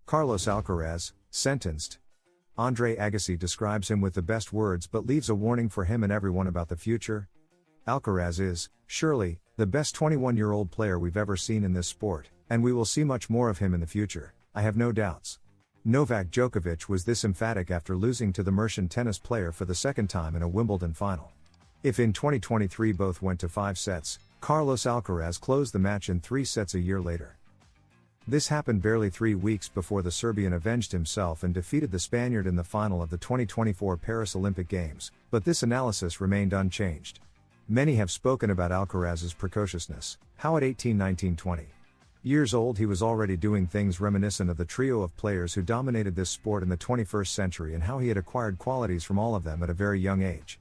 Carlos Alcaraz, sentenced. Andre Agassi describes him with the best words but leaves a warning for him and everyone about the future. Alcaraz is, surely, the best 21-year-old player we've ever seen in this sport, and we will see much more of him in the future, I have no doubts. Novak Djokovic was this emphatic after losing to the Mercian tennis player for the second time in a Wimbledon final. If in 2023 both went to 5 sets, Carlos Alcaraz closed the match in 3 sets a year later. This happened barely 3 weeks before the Serbian avenged himself and defeated the Spaniard in the final of the 2024 Paris Olympic Games, but this analysis remained unchanged. Many have spoken about Alcaraz's precociousness, how at 18, 19, 20 years old he was already doing things reminiscent of the trio of players who dominated this sport in the 21st century and how he had acquired qualities from all of them at a very young age.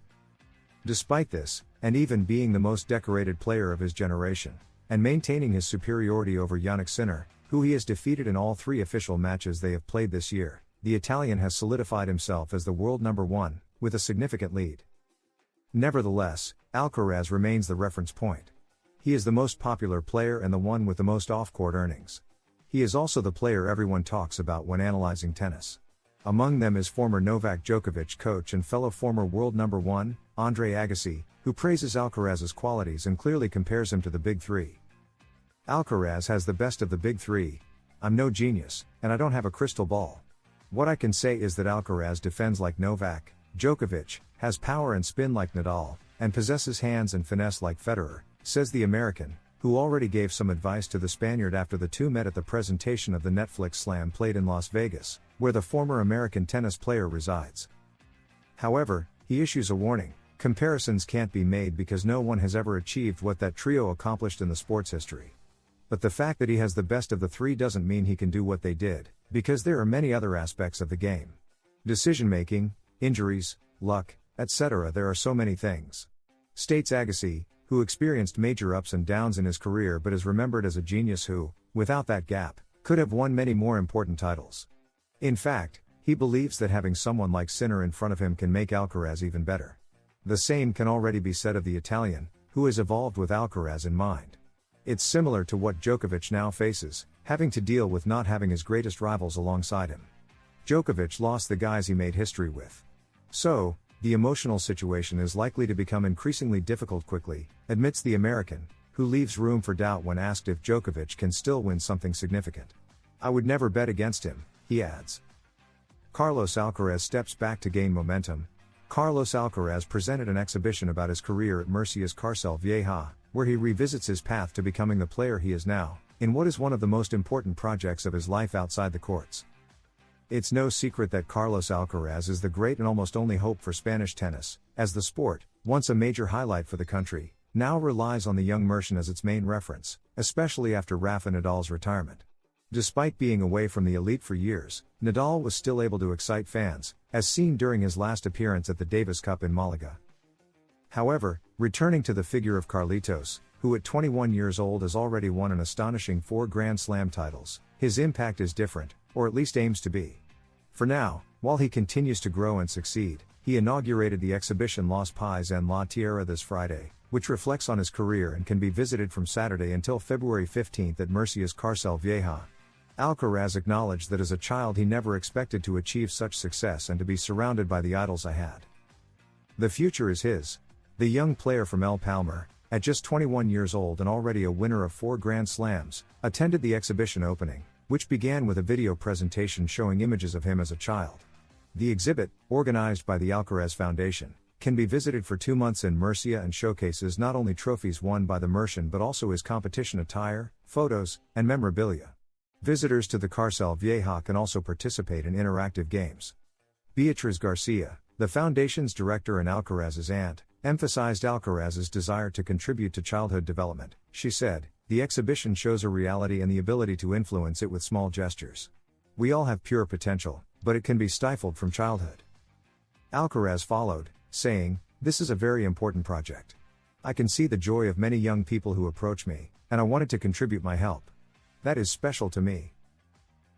Despite this, and even being the most decorated player of his generation, and maintaining his superiority over Jannik Sinner, who he has defeated in all 3 official matches they have played this year, the Italian has solidified himself as the world number 1, with a significant lead. Nevertheless, Alcaraz remains the reference point. He is the most popular player and the one with the most off-court earnings. He is also the player everyone talks about when analyzing tennis. Among them is former Novak Djokovic coach and fellow former world number 1, Andre Agassi, who praises Alcaraz's qualities and clearly compares him to the Big Three. Alcaraz has the best of the Big Three. I'm no genius, and I don't have a crystal ball. What I can say is that Alcaraz defends like Novak Djokovic, has power and spin like Nadal, and possesses hands and finesse like Federer, says the American, who already gave some advice to the Spaniard after the two met at the presentation of the Netflix Slam played in Las Vegas, where the former American tennis player resides. However, he issues a warning: comparisons can't be made because no one has ever achieved what that trio accomplished in the sport's history. But the fact that he has the best of the 3 doesn't mean he can do what they did, because there are many other aspects of the game. Decision-making, injuries, luck, etc. There are so many things. States Agassi, who experienced major ups and downs in his career but is remembered as a genius who, without that gap, could have won many more important titles. In fact, he believes that having someone like Sinner in front of him can make Alcaraz even better. The same can already be said of the Italian, who has evolved with Alcaraz in mind. It's similar to what Djokovic now faces, having to deal with not having his greatest rivals alongside him. Djokovic lost the guys he made history with. So, the emotional situation is likely to become increasingly difficult quickly, admits the American, who leaves room for doubt when asked if Djokovic can still win something significant. I would never bet against him, he adds. Carlos Alcaraz steps back to gain momentum. Carlos Alcaraz presented an exhibition about his career at Murcia's Carcel Vieja, where he revisits his path to becoming the player he is now, in what is one of the most important projects of his life outside the courts. It's no secret that Carlos Alcaraz is the great and almost only hope for Spanish tennis, as the sport, once a major highlight for the country, now relies on the young Mercian as its main reference, especially after Rafa Nadal's retirement. Despite being away from the elite for years, Nadal was still able to excite fans, as seen during his last appearance at the Davis Cup in Malaga. However, returning to the figure of Carlitos, who at 21 years old has already won an astonishing 4 Grand Slam titles, his impact is different, or at least aims to be. For now, while he continues to grow and succeed, he inaugurated the exhibition Los Pies en la Tierra this Friday, which reflects on his career and can be visited from Saturday until February 15 at Murcia's Carcel Vieja. Alcaraz acknowledged that as a child he never expected to achieve such success and to be surrounded by the idols I had. The future is his. The young player from El Palmar, at just 21 years old and already a winner of 4 Grand Slams, attended the exhibition opening, which began with a video presentation showing images of him as a child. The exhibit, organized by the Alcaraz Foundation, can be visited for 2 months in Murcia and showcases not only trophies won by the Mercian but also his competition attire, photos, and memorabilia. Visitors to the Carcel Vieja can also participate in interactive games. Beatriz Garcia, the foundation's director and Alcaraz's aunt, emphasized Alcaraz's desire to contribute to childhood development. She said, "The exhibition shows a reality and the ability to influence it with small gestures. We all have pure potential, but it can be stifled from childhood." Alcaraz followed, saying, "This is a very important project. I can see the joy of many young people who approach me, and I wanted to contribute my help. That is special to me.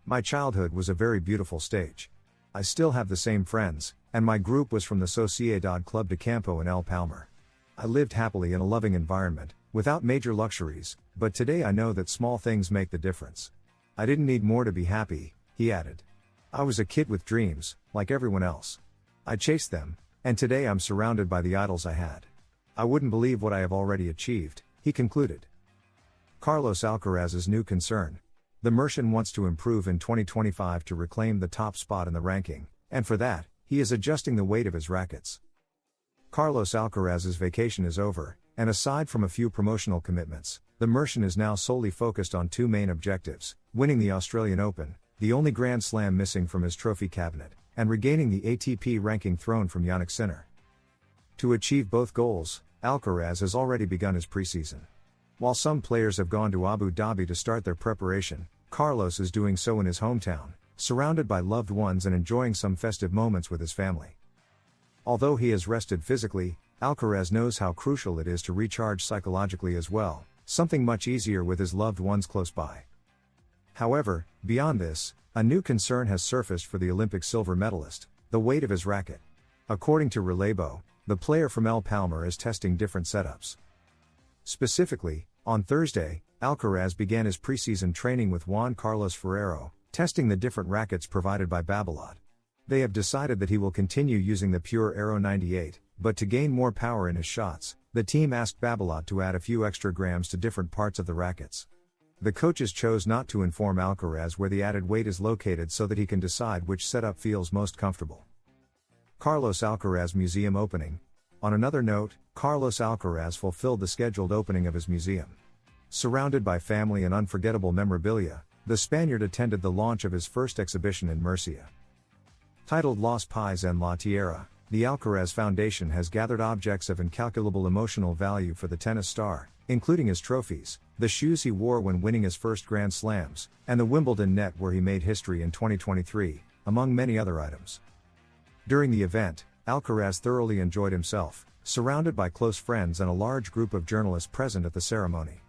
My childhood was a very beautiful stage. I still have the same friends, and my group was from the Sociedad Club de Campo in El Palmar. I lived happily in a loving environment, without major luxuries, but today I know that small things make the difference. I didn't need more to be happy," He added. I was a kid with dreams, like everyone else. I chased them, and today I'm surrounded by the idols I had. I wouldn't believe what I have already achieved, he concluded. Carlos Alcaraz's new concern. The Mercian wants to improve in 2025 to reclaim the top spot in the ranking, and for that, he is adjusting the weight of his rackets. Carlos Alcaraz's vacation is over, and aside from a few promotional commitments, the Mercian is now solely focused on two main objectives: winning the Australian Open, the only Grand Slam missing from his trophy cabinet, and regaining the ATP ranking throne from Jannik Sinner. To achieve both goals, Alcaraz has already begun his preseason. While some players have gone to Abu Dhabi to start their preparation, Carlos is doing so in his hometown, surrounded by loved ones and enjoying some festive moments with his family. Although he has rested physically, Alcaraz knows how crucial it is to recharge psychologically as well, something much easier with his loved ones close by. However, beyond this, a new concern has surfaced for the Olympic silver medalist: the weight of his racket. According to Relebo, the player from El Palmar is testing different setups. Specifically, on Thursday, Alcaraz began his preseason training with Juan Carlos Ferrero, testing the different rackets provided by Babolat. They have decided that he will continue using the Pure Aero 98, but to gain more power in his shots, the team asked Babolat to add a few extra grams to different parts of the rackets. The coaches chose not to inform Alcaraz where the added weight is located so that he can decide which setup feels most comfortable. Carlos Alcaraz Museum Opening. On another note, Carlos Alcaraz fulfilled the scheduled opening of his museum. Surrounded by family and unforgettable memorabilia, the Spaniard attended the launch of his first exhibition in Murcia. Titled Los Pies en la Tierra, the Alcaraz Foundation has gathered objects of incalculable emotional value for the tennis star, including his trophies, the shoes he wore when winning his first Grand Slams, and the Wimbledon net where he made history in 2023, among many other items. During the event, Alcaraz thoroughly enjoyed himself, surrounded by close friends and a large group of journalists present at the ceremony.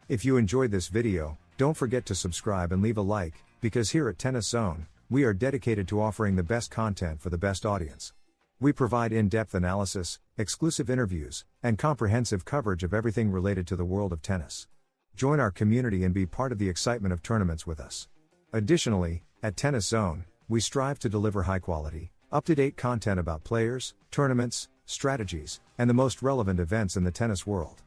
If you enjoyed this video, don't forget to subscribe and leave a like, because here at Tennis Zone, we are dedicated to offering the best content for the best audience. We provide in-depth analysis, exclusive interviews, and comprehensive coverage of everything related to the world of tennis. Join our community and be part of the excitement of tournaments with us. Additionally, at Tennis Zone, we strive to deliver high-quality, up-to-date content about players, tournaments, strategies, and the most relevant events in the tennis world.